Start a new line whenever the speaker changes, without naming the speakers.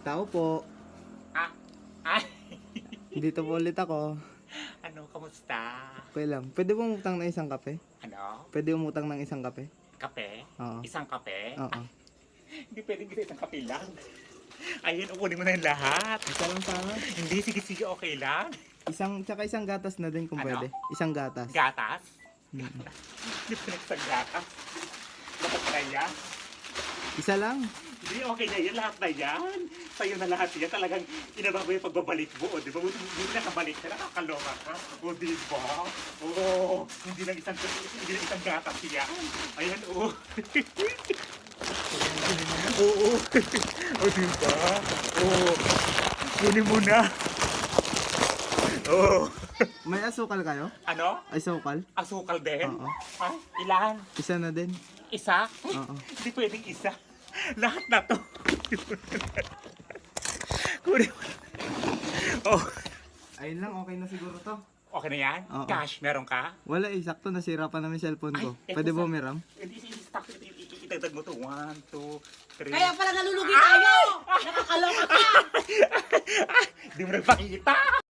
Tao po.
Ah, ay,
Dito po ulit ako.
ano, kamusta?
Okay lang. Pwede po umutang ng isang kape?
Ano?
Pwede umutang ng isang kape?
Kape?
Oo.
Isang kape?
Oo.
Hindi pwedeng gisa isang kape lang. Ayun, kunin mo na yung lahat.
Isa lang sana.
Hindi, sige, okay lang.
Tsaka isang gatas na din kung
Ano?
pwede. Isang gatas.
Gatas?
Mm.
Hindi ko isang gatas. Lahat na yan.
Isa lang.
Hindi, okay na yan. Lahat na yan. Sa'yo na lahat yan. Talagang inababa yung pagbabalik mo. O, di ba? Hindi na nakabalik ka. Nakakaloka ka. O, di ba? Oo. Hindi lang isang gatas yan. Ayan, oo. Oo. O, di ba? Oo. Kunin mo na. Oo.
May asukal kayo?
Ano?
Asukal?
Asukal din?
Oo.
Ay, ilan?
Isa na din.
Isa?
Oo.
Hindi pwedeng isa. Lahat na to. Kunin mo. Oh.
Ayun lang, okay na siguro to.
Okay na yan?
Oo.
Cash, meron ka?
Wala eh, sakto nasira pa namin cellphone ko.
Ay,
Pwede
eto
ba
sa-
umiram?
Hindi, itagdag mo to. 1, 2, 3.
Kaya pala nalulugi tayo! Nakakaloka ka!
Hindi mo nagpakita.